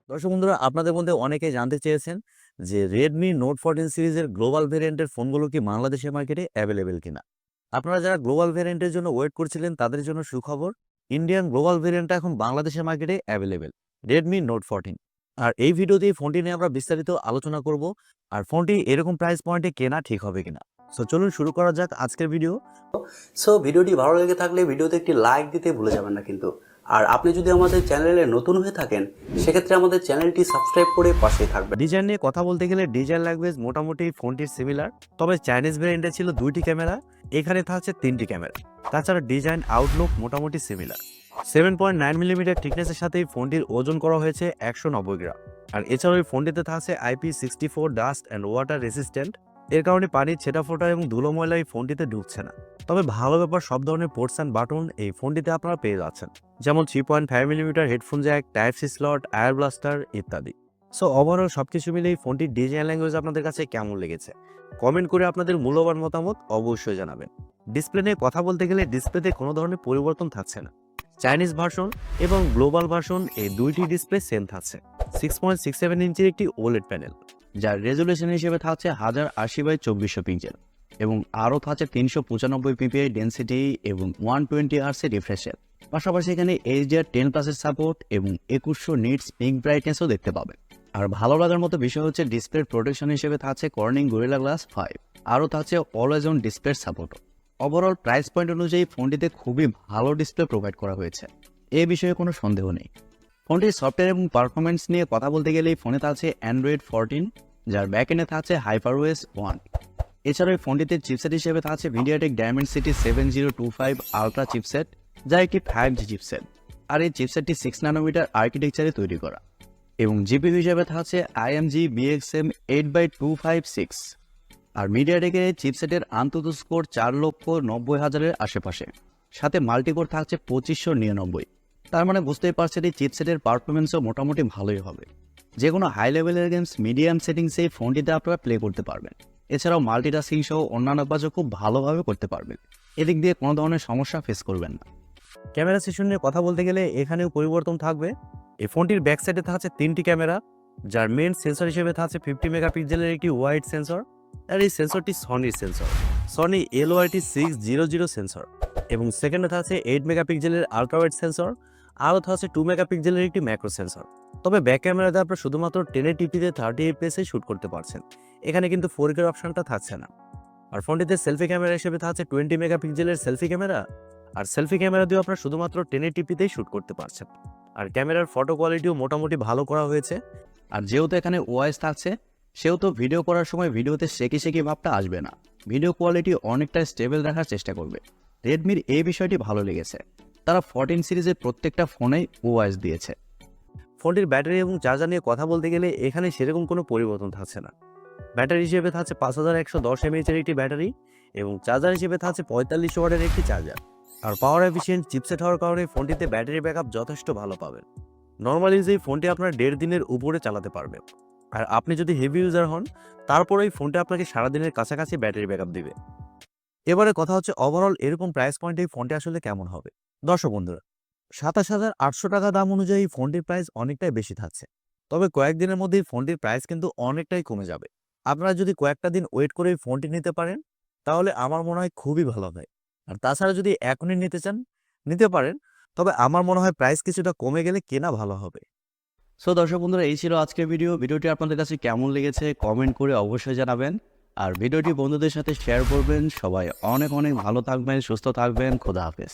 দর্শক বন্ধুরা, আপনাদের মধ্যে অনেকেই জানতে চেয়েছেন যে Redmi Note 14 সিরিজের গ্লোবাল ভেরিয়েন্টের ফোনগুলো কি বাংলাদেশের মার্কেটে অ্যাভেলেবেল কিনা। আপনারা যারা গ্লোবাল ভেরিয়েন্টের জন্য ওয়েট করছিলেন তাদের জন্য সুখবর, ইন্ডিয়ান গ্লোবাল ভেরিয়েন্টটা এখন বাংলাদেশের মার্কেটে অ্যাভেলেবেল, Redmi Note 14। আর এই ভিডিওতে এই ফোনটি নিয়ে আমরা বিস্তারিত আলোচনা করব, আর ফোনটি এরকম প্রাইস পয়েন্টে কেনা ঠিক হবে কিনা। সো চলুন শুরু করা যাক আজকের ভিডিও। সো ভিডিওটি ভালো লেগে থাকলে ভিডিওতে একটি লাইক দিতে ভুলে যাবেন না কিন্তু। আর আপনি যদি আমাদের চ্যানেলে নতুন হয়ে থাকেন সেক্ষেত্রে আমাদের চ্যানেলটি সাবস্ক্রাইব করে পাশেই থাকবেন। ডিজাইন নিয়ে কথা বলতে গেলে ডিজাইন ল্যাঙ্গুয়েজ মোটামুটি ফোনটির সিমিলার, তবে চাইনিজ ভেরিয়েন্টে ছিল 2টি ক্যামেরা, এখানে থাকছে 3টি ক্যামেরা। তাছাড়া ডিজাইন আউটলুক মোটামুটি সিমিলার। 7.9mm থিকনেসের সাথে এই ফোনটির ওজন করা হয়েছে 190 গ্রাম। আর এছাড়াও এই ফোনটিতে থাকছে IP64 dust and water resistant, এর কারণে পানির ছেটা ফোটা এবং ধুলো ময়লা এই ফোনটিতে ঢুকছে না। তবে ভালো ব্যাপার, সব ধরনের পোর্টস অ্যান্ড বাটন এই ফোনটিতে আপনারা পেয়ে যাচ্ছেন, যেমন 3.5mm headphone Jack, type-C slot, air blaster ইত্যাদি। সো ওভারঅল সবকিছু মিলে এই ফোনটির ডিজাইন ল্যাঙ্গুয়েজ আপনাদের কাছে কেমন লেগেছে কমেন্ট করে আপনাদের মূল্যবান মতামত অবশ্যই জানাবেন। ডিসপ্লে নিয়ে কথা বলতে গেলে ডিসপ্লেতে কোনো ধরনের পরিবর্তন থাকছে না। চাইনিজ ভার্সন এবং গ্লোবাল ভার্সন এই দুইটি ডিসপ্লে সেম থাকছে। 6.67 ইঞ্চির একটি ওলেড প্যানেল, যার রেজুলেশন হিসেবে থাকছে 1080x2400 পিক্সেল, এবং আরও থাকছে 395 ppi ডেন্সিটি এবং 120 Hz রিফ্রেশ রেট। পাশাপাশি এখানে HDR10+ সাপোর্ট এবং 2100 নিটস পিক ব্রাইটনেসও দেখতে পাবেন। আর ভালো লাগার মতো বিষয় হচ্ছে ডিসপ্লে প্রোটেকশন হিসেবে থাকছে কর্নিং গরিলা গ্লাস 5, আরও থাকছে অলওয়েজ অন ডিসপ্লে সাপোর্টও। ওভারঅল প্রাইস পয়েন্ট অনুযায়ী ফোনটিতে খুবই ভালো ডিসপ্লে প্রোভাইড করা হয়েছে, এ বিষয়ে কোনো সন্দেহ নেই। ফোনটির সফটওয়্যার এবং পারফরমেন্স নিয়ে কথা বলতে গেলে এই ফোনে থাকছে Android 14, যার ব্যাকএন্ডে থাকছে HyperOS 1। এছাড়াও এই ফোনটিতে চিপসেট হিসেবে থাকছে MediaTek Dimensity 7025 আলট্রা চিপসেট, যা একটি 5G চিপসেট। আর এই চিপসেটটি 6nm আর্কিটেকচারে তৈরি করা, এবং জিপিইউ হিসেবে থাকছে IMG BXM 8x256। আর মিডিয়াটেকের এই চিপসেটের আন্তত স্কোর 4,90,000-এর আশেপাশে, সাথে মাল্টিকোর থাকছে 2599। তার মানে বুঝতেই পারছেন এই চিপসেটের পারফরমেন্সও মোটামুটি ভালোই হবে। যে কোনো হাই লেভেলের গেমস মিডিয়াম সেটিংসে এই ফোনটিতে আপনারা প্লে করতে পারবেন। এছাড়াও মাল্টিটাস্কিং সহ অন্যান্য কাজও খুব ভালোভাবে করতে পারবেন, এদিক দিয়ে কোনো ধরনের সমস্যা ফেস করবেন না। ক্যামেরা সেশন নিয়ে কথা বলতে গেলে এখানেও পরিবর্তন থাকবে। এই ফোনটির ব্যাক সাইডে থাকছে 3টি ক্যামেরা, যার মেন সেন্সর হিসেবে থাকছে 50 মেগাপিক্সেলের একটি ওয়াইড সেন্সর। আর এই সেন্সরটি সনির সেন্সর, সনি LYT600 সেন্সর। এবং সেকেন্ডে থাকছে 8 মেগাপিক্সেলের আলট্রা ওয়াইড সেন্সর, আরও থাকছে 2 মেগাপিক্সেলের একটি ম্যাক্রো সেন্সর। তবে ব্যাক ক্যামেরাতে আপনারা শুধুমাত্র 1080p 30 fps শ্যুট করতে পারছেন, এখানে কিন্তু 4K অপশনটা থাকছে না। আর ফোনটিতে সেলফি ক্যামেরা হিসেবে থাকছে 20 মেগাপিক্সেলের সেলফি ক্যামেরা, আর সেলফি ক্যামেরা দিয়ে আপনারা শুধুমাত্র 1080p-তেই শ্যুট করতে পারছেন। আর ক্যামেরার ফটো কোয়ালিটিও মোটামুটি ভালো করা হয়েছে। আর যেহেতু এখানে ওআইএস থাকছে, সেহেতু ভিডিও করার সময় ভিডিওতে শেকি ভাবটা আসবে না, ভিডিও কোয়ালিটি অনেকটা স্টেবল রাখার চেষ্টা করবে। রেডমির এই বিষয়টি ভালো লেগেছে, তারা 14 সিরিজের প্রত্যেকটা ফোনেই ওআইএস দিয়েছে। ফোনটির ব্যাটারি এবং চার্জার নিয়ে কথা বলতে গেলে এখানে সেরকম কোনো পরিবর্তন থাকছে না। ব্যাটারি হিসেবে থাকছে 5110 mAh-এর একটি ব্যাটারি, এবং চার্জার হিসেবে থাকছে 45 ওয়াটের একটি চার্জার। আর পাওয়ার এফিশিয়েন্ট চিপসেট হওয়ার কারণে ফোনটিতে ব্যাটারি ব্যাকআপ যথেষ্ট ভালো পাবেন। নর্মাল ইউজে এই ফোনটি আপনার 1.5 দিনের উপরে চালাতে পারবেন। আর আপনি যদি হেভি ইউজার হন, তারপরে এই ফোনটা আপনাকে সারাদিনের কাছাকাছি ব্যাটারি ব্যাকআপ দিবে। এবারে কথা হচ্ছে ওভারঅল এরকম প্রাইস পয়েন্টে এই ফোনটি আসলে কেমন হবে। দর্শক বন্ধুরা, 27,800 টাকা দাম অনুযায়ী ফোনটির প্রাইস অনেকটাই বেশি থাকছে। তবে কয়েকদিনের মধ্যেই ফোনটির প্রাইস কিন্তু অনেকটাই কমে যাবে। আপনারা যদি কয়েকটা দিন ওয়েট করে এই ফোনটি নিতে পারেন, তাহলে আমার মনে হয় খুবই ভালো হয়। আর তাছাড়া যদি এখনই নিতে চান, নিতে পারেন, তবে আমার মনে হয় প্রাইস কিছুটা কমে গেলে কেনা ভালো হবে। সো দর্শক বন্ধুরা, এই ছিল আজকের ভিডিওটি আপনাদের কাছে কেমন লেগেছে কমেন্ট করে অবশ্যই জানাবেন। আর ভিডিওটি বন্ধুদের সাথে শেয়ার করবেন। সবাই অনেক অনেক ভালো থাকবেন, সুস্থ থাকবেন। খোদা হাফেজ।